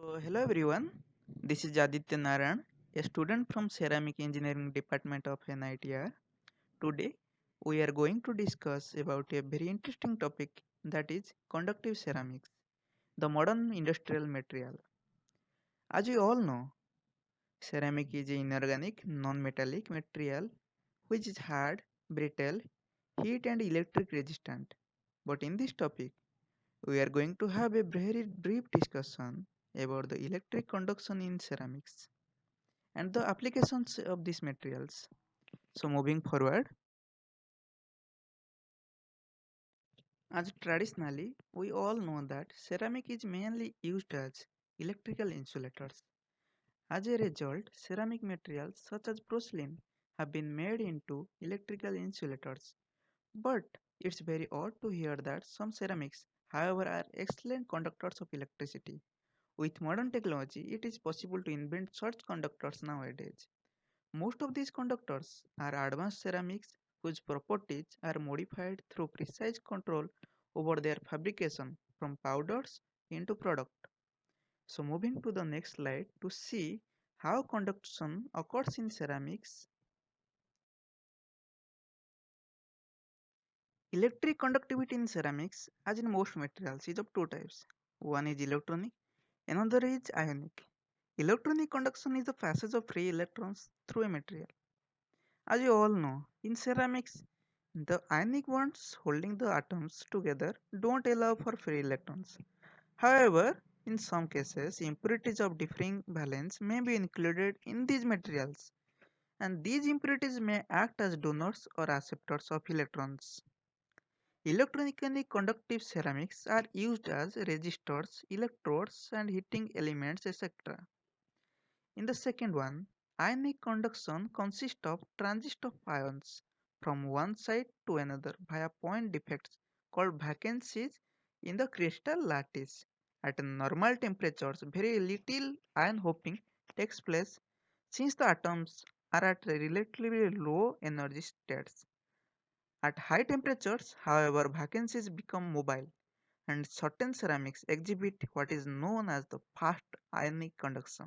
Hello everyone, this is Aditya Narayan, a student from Ceramic Engineering Department of NITR. Today, we are going to discuss about a very interesting topic, that is conductive ceramics, the modern industrial material. As we all know, ceramic is an inorganic, non-metallic material which is hard, brittle, heat and electric resistant. But in this topic, we are going to have a very brief discussion about the electric conduction in ceramics and the applications of these materials. So moving forward, as traditionally we all know that ceramic is mainly used as electrical insulators. As a result, ceramic materials such as porcelain have been made into electrical insulators. But it's very odd to hear that some ceramics, however, are excellent conductors of electricity. With modern technology, it is possible to invent such conductors nowadays. Most of these conductors are advanced ceramics whose properties are modified through precise control over their fabrication from powders into product. So moving to the next slide to see how conduction occurs in ceramics. Electric conductivity in ceramics, as in most materials, is of two types. One is electronic, another is ionic. Electronic conduction is the passage of free electrons through a material. As you all know, in ceramics, the ionic bonds holding the atoms together don't allow for free electrons. However, in some cases, impurities of differing valence may be included in these materials, and these impurities may act as donors or acceptors of electrons. Electronically conductive ceramics are used as resistors, electrodes, and heating elements, etc. In the second one, ionic conduction consists of transit of ions from one side to another via point defects called vacancies in the crystal lattice. At normal temperatures, very little ion hopping takes place since the atoms are at relatively low energy states. At high temperatures, however, vacancies become mobile and certain ceramics exhibit what is known as the fast ionic conduction.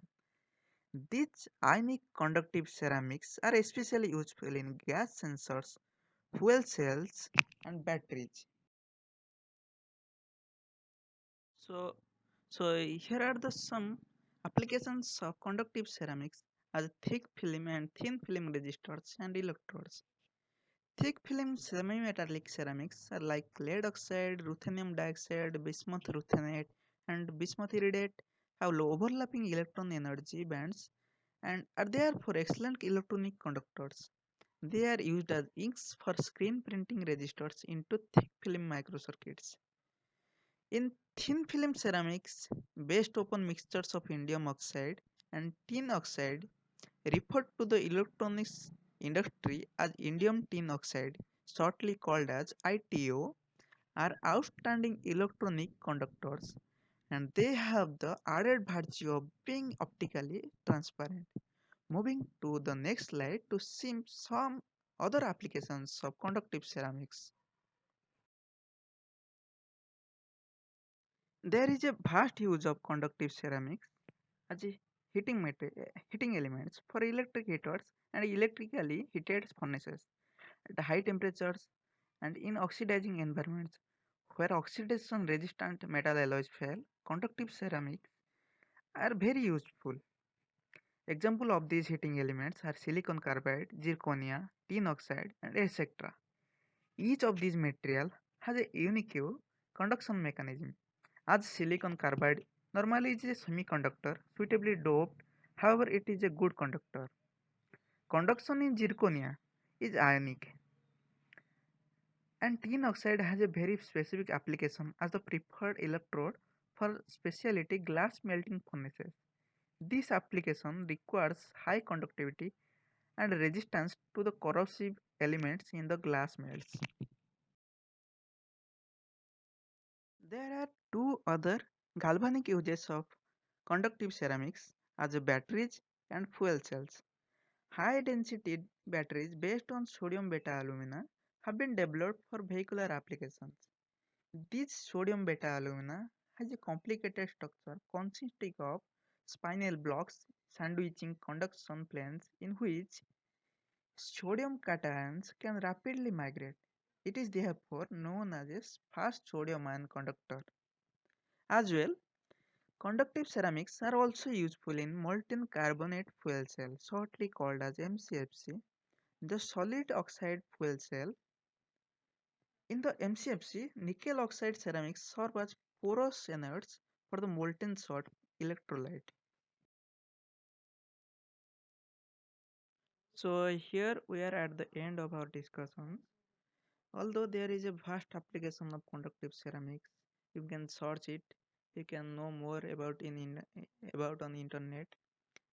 These ionic conductive ceramics are especially useful in gas sensors, fuel cells, and batteries. So, so here are the some applications of conductive ceramics as thick film and thin film resistors and electrodes. Thick film semi-metallic ceramics are like lead oxide, ruthenium dioxide, bismuth ruthenate, and bismuth iridate have low overlapping electron energy bands and are therefore excellent electronic conductors. They are used as inks for screen printing registers into thick film microcircuits. In thin film ceramics, based upon mixtures of indium oxide and tin oxide, referred to the electronics industry as indium tin oxide, shortly called as ITO, are outstanding electronic conductors and they have the added virtue of being optically transparent. Moving to the next slide to see some other applications of conductive ceramics. There is a vast use of conductive ceramics as a heating elements for electric heaters and electrically heated furnaces at high temperatures and in oxidizing environments where oxidation resistant metal alloys fail. Conductive ceramics are very useful. Example of these heating elements are silicon carbide, zirconia, tin oxide, and etc. Each of these material has a unique conduction mechanism. As silicon carbide normally is a semiconductor suitably doped, however it is a good conductor. Conduction in zirconia is ionic and tin oxide has a very specific application as the preferred electrode for specialty glass melting furnaces. This application requires high conductivity and resistance to the corrosive elements in the glass melts. There are two other galvanic uses of conductive ceramics as batteries and fuel cells. High density batteries based on sodium beta alumina have been developed for vehicular applications. These sodium beta alumina has a complicated structure consisting of spinal blocks sandwiching conduction planes in which sodium cations can rapidly migrate. It is therefore known as a fast sodium ion conductor. As well, conductive ceramics are also useful in molten carbonate fuel cell, shortly called as MCFC. The solid oxide fuel cell. In the MCFC, nickel oxide ceramics serve as porous anodes for the molten salt electrolyte. So here we are at the end of our discussion. Although there is a vast application of conductive ceramics, you can search it, you can know more about on internet.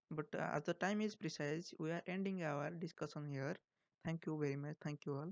But as the time is precise, we are ending our discussion here. Thank you very much. Thank you all.